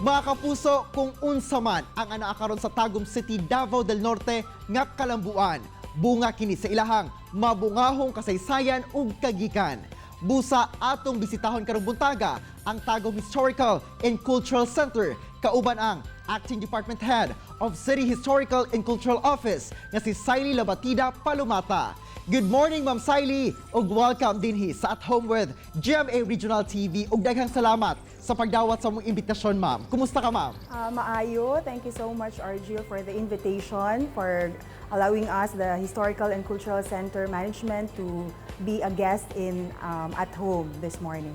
Mga kapuso, kung unsa man ang anaakaron sa Tagum City, Davao del Norte nga kalambuan, bunga kini sa ilahang mabungahong kasaysayan ug kagikan. Busa atong bisitahon karong buntaga ang Tagum Historical and Cultural Center, kauban ang Acting Department Head of City Historical and Cultural Office nga si Saily Labatida Palumata. Good morning, Ma'am Saily, ug welcome dinhi sa At Home with GMA Regional TV ug daghang salamat sa pagdawat sa mong imbitasyon, ma'am. Kumusta ka, ma'am? Maayo. Thank you so much, Argil, for the invitation, for allowing us, the Historical and Cultural Center Management, to be a guest in At Home this morning.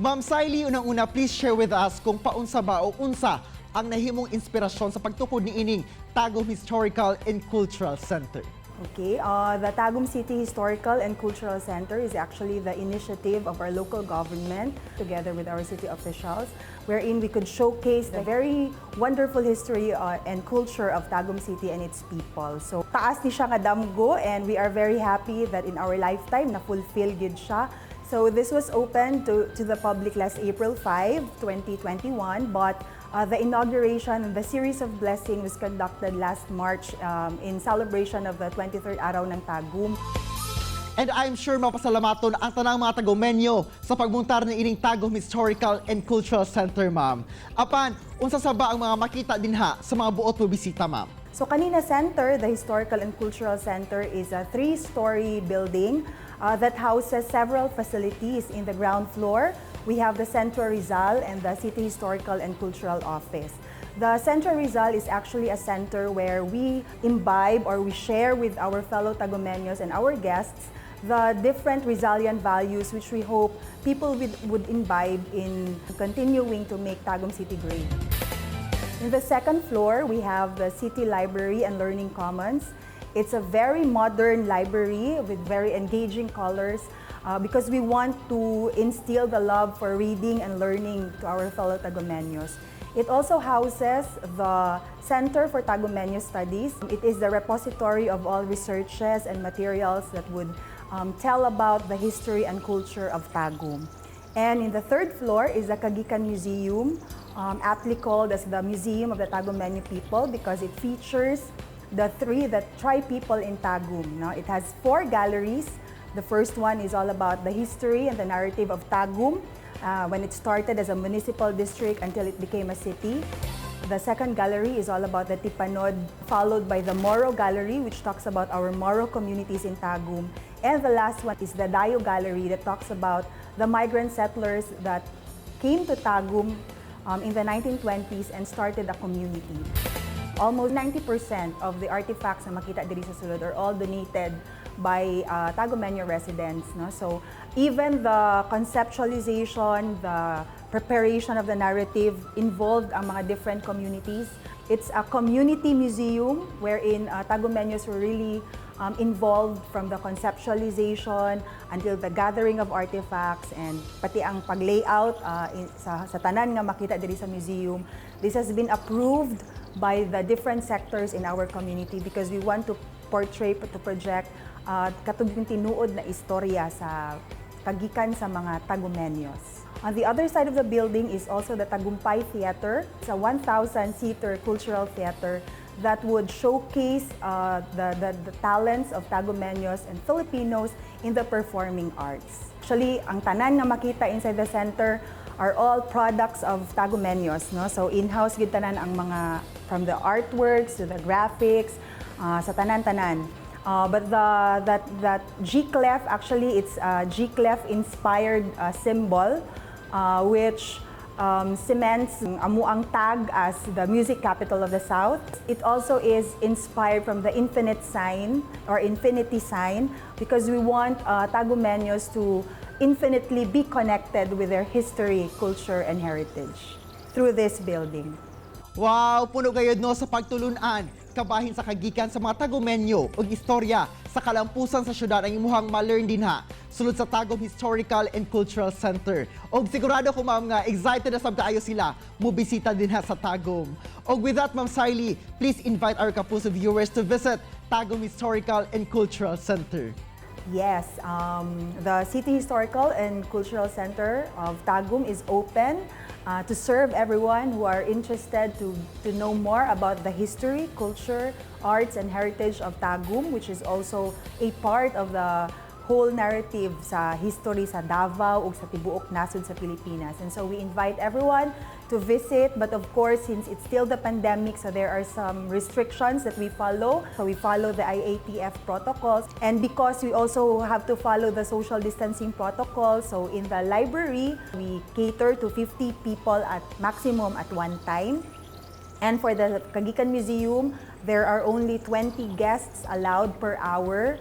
Ma'am Saily, unang-una, please share with us kung paunsa ba o unsa ang nahimong inspirasyon sa pagtukod ni ining Tagum Historical and Cultural Center. Okay, the Tagum City Historical and Cultural Center is actually the initiative of our local government together with our city officials, wherein we could showcase the very wonderful history and culture of Tagum City and its people. So, taas ni siya nga damgo, and we are very happy that in our lifetime na-fulfill gid siya. So this was opened to the public last April 5, 2021, but the inauguration and the series of blessing was conducted last March in celebration of the 23rd Araw ng Tagum. And I'm sure mapasalamaton ang tanang mga Tagumenyo sa pagmuntar ng ining Tagum Historical and Cultural Center, ma'am. Apan, unsa sa ba ang mga makita dinha sa mga buot mo bisita, ma'am? So Kanina Center, the Historical and Cultural Center, is a 3-story building that houses several facilities. In the ground floor, we have the Centro Rizal and the City Historical and Cultural Office. The Centro Rizal is actually a center where we imbibe or we share with our fellow Tagumeños and our guests the different Rizalian values which we hope people would imbibe in continuing to make Tagum City great. In the second floor, we have the City Library and Learning Commons. It's a very modern library with very engaging colors because we want to instill the love for reading and learning to our fellow Tagumeños. It also houses the Center for Tagumeño Studies. It is the repository of all researches and materials that would tell about the history and culture of Tagum. And in the third floor is the Kagikan Museum, aptly called as the Museum of the Tagumeño People because it features the tri-people in Tagum. No? It has 4 galleries. The first one is all about the history and the narrative of Tagum, when it started as a municipal district until it became a city. The second gallery is all about the Tipanod, followed by the Moro Gallery, which talks about our Moro communities in Tagum. And the last one is the Dayo Gallery that talks about the migrant settlers that came to Tagum in the 1920s and started a community. Almost 90% of the artifacts na makita diri sa sulod are all donated by Tagumeño residents. No? So even the conceptualization, the preparation of the narrative involved ang mga different communities. It's a community museum wherein Tagumeños were really involved from the conceptualization until the gathering of artifacts and pati ang pag-layout sa tanan nga makita diri sa museum. This has been approved by the different sectors in our community because we want to portray, to project katuging tinuod na istorya sa kagikan sa mga Tagumeños. On the other side of the building is also the Tagumpay Theater. It's a 1,000-seater cultural theater that would showcase the talents of Tagumeños and Filipinos in the performing arts. Actually, ang tanan nga makita inside the center are all products of Tagumeños. No? So in-house gid tanan ang mga, from the artworks to the graphics, sa tanan-tanan. But that G-clef, actually it's a G-clef inspired symbol which cements amuang tag as the music capital of the South. It also is inspired from the infinite sign or infinity sign because we want Tagumeños to infinitely be connected with their history, culture, and heritage through this building. Wow, puno gayud no sa pagtulunan, kabahin sa kagikan sa mga Tagumenyo ug istorya sa kalampusan sa syudad ang imuhang ma-learn dinha sulod sa Tagum Historical and Cultural Center. Og sigurado ko, ma'am, nga excited na sab kaayo sila mobisita dinha sa Tagum. Og with that, Ma'am Saily, please invite our Kapuso viewers to visit Tagum Historical and Cultural Center. Yes, the City Historical and Cultural Center of Tagum is open to serve everyone who are interested to know more about the history, culture, arts, and heritage of Tagum, which is also a part of the whole narrative sa history sa Davao ug sa tibuok nasod sa Pilipinas. And so we invite everyone to visit, but of course, since it's still the pandemic, so there are some restrictions that we follow. So we follow the IATF protocols. And because we also have to follow the social distancing protocol, so in the library, we cater to 50 people at maximum at one time. And for the Kagikan Museum, there are only 20 guests allowed per hour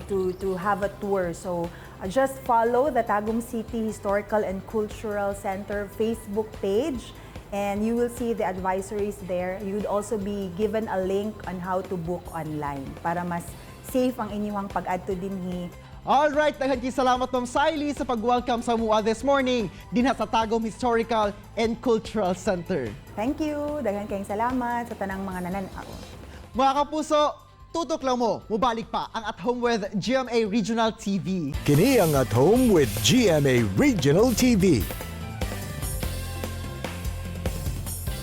to have a tour. So just follow the Tagum City Historical and Cultural Center Facebook page and you will see the advisories there. You would also be given a link on how to book online para mas safe ang inyong pag-adto dinhi. Alright, daghan kay salamat Ma'am Saily sa pag-welcome sa MUA this morning dinha sa Tagum Historical and Cultural Center. Thank you. Daghan kayong salamat sa tanang mga nananaw. Mga kapuso, tutok lang mo, mubalik pa ang At Home with GMA Regional TV. Kini ang At Home with GMA Regional TV.